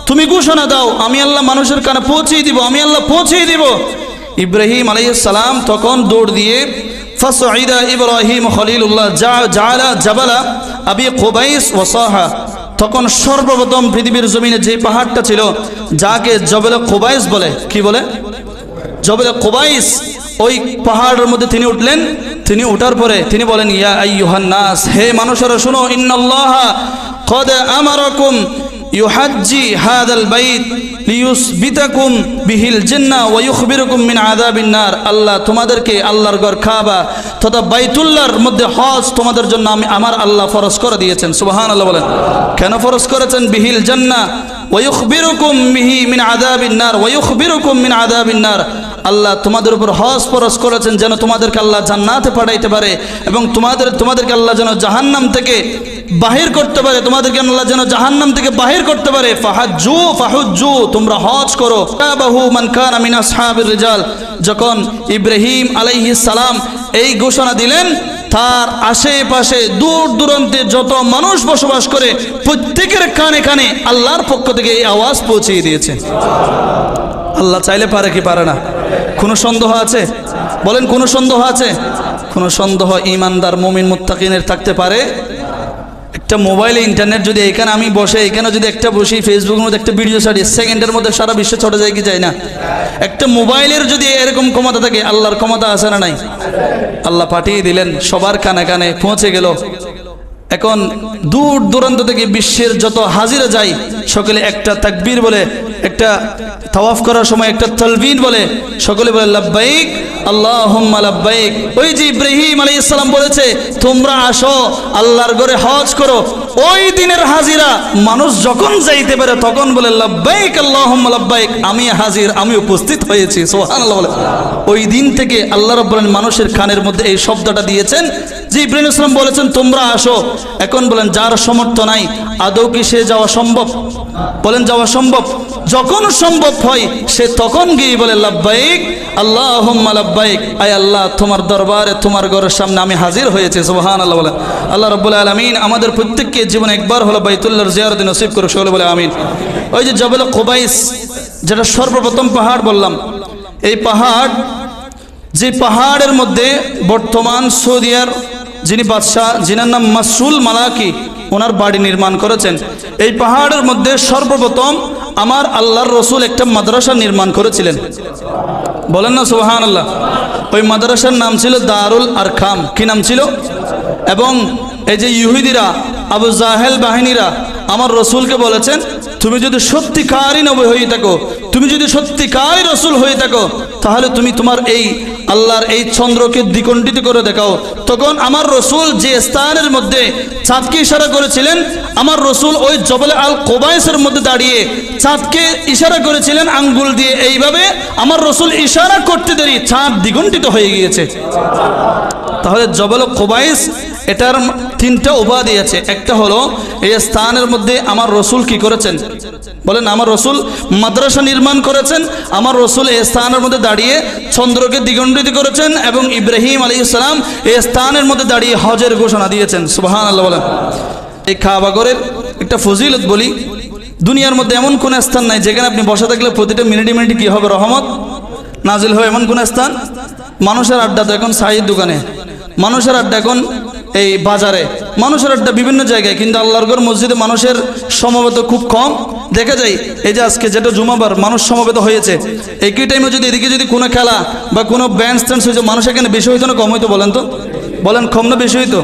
তুমি ঘোষণা দাও, আমি আল্লাহ মানুষের কানে পৌঁছে দিব, আমি আল্লাহ পৌঁছে দিব। ইব্রাহিম আলাইহিস সালাম তখন দৌড় দিয়ে ফাসঈদা ইব্রাহিম খলিলুল্লাহ জাআলা জাবালা আবি কুবাইস ওয়া সাহা। তখন সর্বপ্রথম পৃথিবীর জমিনে যে পাহাড়টা ছিল যাকে জবেল কুবাইস বলে, কি বলে? জবেল কুবাইস। ওই পাহাড়ের মধ্যে তিনি উঠলেন। তিনি উঠার পরে তিনি বলেন, ইয়া আইয়ুহান নাস, হে মানুষেরা শুনো, ইন্নাল্লাহা ক্বাদ আমারাকুম ইউহাজ্জি হাযাল বাইত লিয়ুসবিতাকুম বিহিল জান্নাহ ওয়া ইউখবিরুকুম মিন আযাবিন নার। আল্লাহ তোমাদেরকে আল্লাহর ঘর কাবা তথা বাইতুল্লাহর মধ্যে হজ তোমাদের জন্য আমার আল্লাহ ফরজ করে দিয়েছেন। সুবহানাল্লাহ বলেন। কেন ফরজ করেছেন? বিহিল জান্নাহ ওয়া ইউখবিরুকুম বিহি মিন আযাবিন নার ওয়া ইউখবিরুকুম মিন আযাবিন নার। আল্লাহ তোমাদের উপর হজ ফরজ করেছেন যেন তোমাদেরকে আল্লাহ জান্নাতে পাঠাইতে পারে এবং তোমাদেরকে আল্লাহ যেন জাহান্নাম থেকে বাহির করতে পারে, তোমাদেরকে আল্লাহ যেন জাহান্নাম থেকে বাহির করতে পারে। ফাহুজ্জু, তোমরা হজ করো। তাবাহু মান কানা মিন আসহাবির রিজাল। যখন ইব্রাহিম আলাইহিস সালাম এই ঘোষণা দিলেন, তার আশেপাশে দূর দূরান্তে যত মানুষ বসবাস করে প্রত্যেকের কানে কানে আল্লাহর পক্ষ থেকে এই আওয়াজ পৌঁছে দিয়েছেন। আল্লাহ চাইলে পারে কি পারে না? কোনো সন্দেহ আছে? বলেন, কোনো সন্দেহ আছে? কোনো সন্দেহ ঈমানদার মুমিন মুত্তাকিনের থাকতে পারে? একটা মোবাইলে ইন্টারনেট যদি এখানে আমি বসে এখানে যদি একটা বসি ফেসবুকের মধ্যে একটা ভিডিও ছাড়ি, সেকেন্ডের মধ্যে সারা বিশ্বে ছড়ে যায় কি যায় না? একটা মোবাইলের যদি এরকম ক্ষমতা থাকে, আল্লাহর ক্ষমতা আছে না নাই? আল্লাহ পাঠিয়ে দিলেন, সবার কানে কানে পৌঁছে গেল। এখন দূর দূরান্ত থেকে বিশ্বের যত হাজিরা যায় সকলে একটা তাকবীর বলে, একটা তাওয়াফ করার সময় একটা তালবিন বলে, সকলে বলে লাব্বাইক আল্লাহুম্মা লাব্বাইক। ওই যে ইব্রাহিম আলাইহিস সালাম বলেছে তোমরা আসো আল্লাহর ঘরে হজ করো, ওই দিনের হাজিরা মানুষ যখন যাইতে পারে তখন বলে লাব্বাইক আল্লাহুম্মা লাব্বাইক, আমি হাজির, আমি উপস্থিত হয়েছি। সুবহানাল্লাহ বলে। ওই দিন থেকে আল্লাহ রাব্বুল আলামিন মানুষের কানের মধ্যে এই শব্দটা দিয়েছেন যে ইব্রাহিম আলাইহিস সালাম বলেছেন তোমরা আসো। এখন বলেন যার সমর্থ নাই আদৌ কি সে যাওয়া সম্ভব? বলেন যাওয়া সম্ভব? যখন সম্ভব হয় সে তখন গিয়ে বলে লাব্বাইক আল্লাহুম্মা লাব্বাইক, আয় আল্লাহ তোমার দরবারে তোমার ঘরের সামনে আমি হাজির হয়েছি। সুবহানাল্লাহ বলেন। আল্লাহ রাব্বুল আলামিন আমাদের প্রত্যেককে জীবনে একবার হলো বাইতুল্লাহর জিয়ারত নসিব করুক, সকলে বলে আমিন। ওই যে জবেল কুবাইস যেটা সর্বপ্রথম পাহাড় বললাম, এই পাহাড় যে পাহাড়ের মধ্যে বর্তমান সৌদিয়ার যিনি বাদশাহ, যিনার নাম মাসরুল মালাকি, ওনার বাড়ি নির্মাণ করেছেন। এই পাহাড়ের মধ্যে সর্বপ্রথম আমার আল্লাহর রসুল একটা মাদ্রাসা নির্মাণ করেছিলেন। বলেন না সুবহানাল্লাহ। ওই মাদ্রাসার নাম ছিল দারুল আরকাম। কি নাম ছিল? এবং এই যে ইহুদিরা, আবু জাহেল বাহিনীরা আমার রসুলকে বলেছেন তুমি যদি সত্যিকারই নবী হয়ে থাকো, তুমি যদি সত্যিকারই রসুল হয়ে থাকো, তাহলে তুমি তোমার এই আল্লাহর এই চন্দ্রকে দ্বিখণ্ডিত করে দেখাও। তখন আমার রসুল যে স্থানের মধ্যে চাঁদকে ইশারা করেছিলেন, আমার রসুল ওই জবলে আল কুবাইসের মধ্যে দাঁড়িয়ে চাঁদকে ইশারা করেছিলেন আঙ্গুল দিয়ে। এইভাবে আমার রসুল ইশারা করতে দেরি চাঁদ দ্বিগুণ্ঠিত হয়ে গিয়েছে। তাহলে জবল কুবাইস এটার তিনটা উপাধি আছে। একটা হলো এই স্থানের মধ্যে আমার রসুল কি করেছেন? বলেন, আমার রসুল মাদ্রাসা নির্মাণ করেছেন। আমার রসুল এই স্থানের মধ্যে দাঁড়িয়ে চন্দ্রকে দ্বিখণ্ডিত করেছেন এবং ইব্রাহিম আলাইহিস সালাম এই স্থানের মধ্যে দাঁড়িয়ে হজের ঘোষণা দিয়েছেন। সুবহানাল্লাহ বলেন। এই কাবা ঘরের একটা ফজিলত বলি, দুনিয়ার মধ্যে এমন কোন স্থান নাই যেখানে আপনি বসে থাকলে প্রতিটা মিনিটে মিনিটে কি হবে? রহমত নাজিল হয়। এমন কোন স্থান? মানুষের আড্ডা তো এখন চায়ের দোকানে, মানুষের আড্ডা এখন এই বাজারে, মানুষের আড্ডা বিভিন্ন জায়গায়, কিন্তু আল্লাহর ঘর মসজিদে মানুষের সমবেত খুব কম দেখা যায়। এই যে আজকে যেটা জুমাবার মানুষ সমবেত হয়েছে, একই টাইমে যদি এদিকে যদি কোনো খেলা বা কোনো ব্যান্ড স্ট্যান্ড হয়েছে, মানুষ এখানে বেশি হইতো না কম হইতো? বলেন তো, বলেন কম না বেশি হইতো?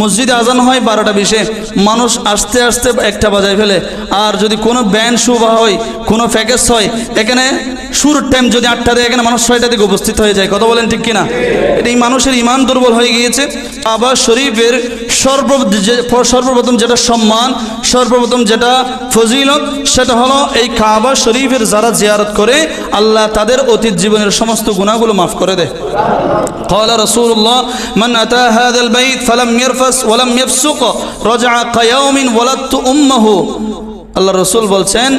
মসজিদে আজান হয় 12টা 20, মানুষ আস্তে আস্তে 1টা বাজায় ফেলে। আর যদি কোনো ব্যান্ড শো বা হয়, কোনো প্যাকেজ হয়, এখানে শুরুর টাইম যদি 8টা দেয়, এখানে মানুষ 6টা দিকে উপস্থিত হয়ে যায়। কথা বলেন ঠিক কিনা? এটা এই মানুষের ইমান দুর্বল হয়ে গিয়েছে। কাবা শরীফের সর্বপ্রথম যেটা সম্মান, সর্বপ্রথম যেটা ফজিলত, সেটা হলো এই কাবা শরীফের যারা জিয়ারত করে আল্লাহ তাদের অতীত জীবনের সমস্ত গুনাহগুলো মাফ করে দেয়। ক্বালা রাসূলুল্লাহ মান আতা হাযাল বাইত ফালাম ইয়ারফাস ওয়ালাম ইয়াফসুক রাজা কায়াউমিন ওয়ালাদতু উম্মুহু। আল্লাহ রসুল বলছেন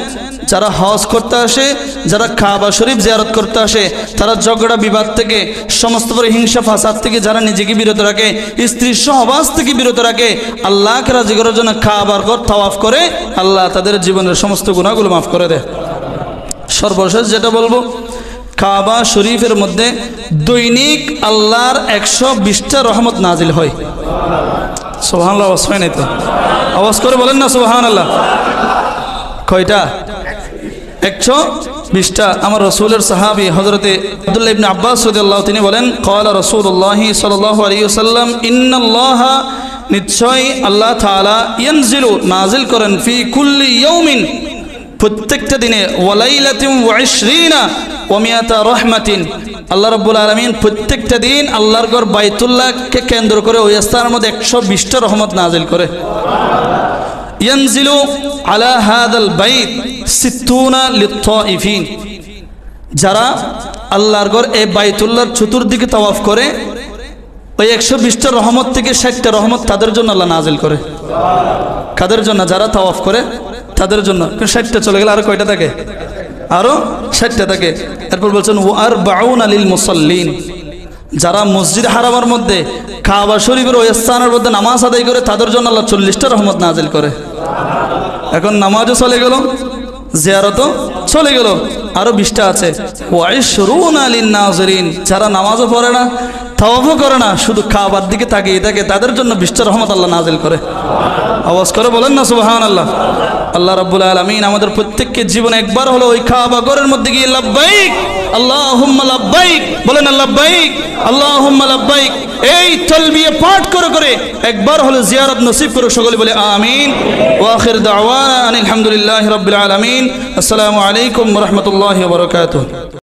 যারা হজ করতে আসে, যারা কাবা শরীফ জিয়ারত করতে আসে, তারা ঝগড়া বিবাদ থেকে, সমস্ত হিংসা ফাসাদ থেকে যারা নিজেকে বিরত রাখে, স্ত্রীর সহবাস থেকে বিরত রাখে, আল্লাহকে রাজি করার জন্য কাবার ঘর তাওয়াফ করে, আল্লাহ তাদের জীবনের সমস্ত গুনাহগুলো মাফ করে দেয়। সর্বশেষ যেটা বলবো, কাবা শরীফের মধ্যে দৈনিক আল্লাহর 120টা রহমত নাজিল হয়। সুবহানাল্লাহ, আওয়াজ হয় নাই তো, আওয়াজ করে বলেন না সুবহানাল্লাহ। কয়টা? 120টা। আমার রসুলের সাহাবী হযরতে আব্দুল্লাহ ইবনে আব্বাস রাদিয়াল্লাহু তিনি বলেন, ক্বালা রাসূলুল্লাহ সাল্লাল্লাহু আলাইহি ওয়াসাল্লাম, ইন্নাল্লাহা নিশ্চয় আল্লাহ তাআলা ইয়ানজিলু নাজিল করেন ফি কুল্লি ইয়াউমিন প্রত্যেকটা দিনে ওয়া লাইলাতিন ওয়া 20 ওয়া মিয়াতা রাহমাতিন। আল্লাহ রাব্বুল আলামিন প্রত্যেকটা দিন আল্লাহর ঘর বাইতুল্লাহকে কেন্দ্র করে ওই স্থানের মধ্যে 120টা রহমত নাজিল করে। ইয়ানজিলু আলা হাদাল বাইত 60 লিত-তাইফিন। যারা আল্লাহর ঘর এই বাইতুল্লাহর চতুর্দিকে তাওয়াফ করে ওই 120টা রহমত থেকে 60টা রহমত তাদের জন্য আল্লাহ নাজিল করে। কাদের জন্য? যারা তাওয়াফ করে তাদের জন্য। 60টা চলে গেলে আরো কয়টা থাকে? আরো 60টা থাকে। এরপর বলছেন ওয়া আরবাউনা লিল মুসাল্লিন। যারা মসজিদ হারামের মধ্যে কাবা শরীফের ওই স্থানের মধ্যে নামাজ আদায় করে তাদের জন্য আল্লাহ 40টা রহমত নাজিল করে। এখন নামাজও চলে গেল, জিয়ারতও চলে গেল, আরো 20টা আছে। ওয়া ইশরুনা লিন নাজিরিন। যারা নামাজও পড়ে না, তাওয়াফও করে না, শুধু কাবার দিকে তাকিয়ে থাকে, তাদের জন্য 20টা রহমত আল্লাহ নাজিল করে। আওয়াজ করে বলেন না সুবহানাল্লাহ। আল্লাহ রাব্বুল আলামিন আমাদের প্রত্যেককে জীবনে একবার হলো ওই কাবা ঘরের মধ্যে গিয়ে লাব্বাইক আল্লাহুম্মা লাব্বাইক বলেন, লাব্বাইক আল্লাহুম্মা লাব্বাইক এই তালবিয়া পাঠ করে করে একবার হলো জিয়ারত নসিব করে। সকলে বলে আমিন। ওয়া আখির দাওয়ানা আলহামদুলিল্লাহি রাব্বিল আলামিন। আসসালামু আলাইকুম ওয়া রাহমাতুল্লাহি ওয়া বারাকাতুহু।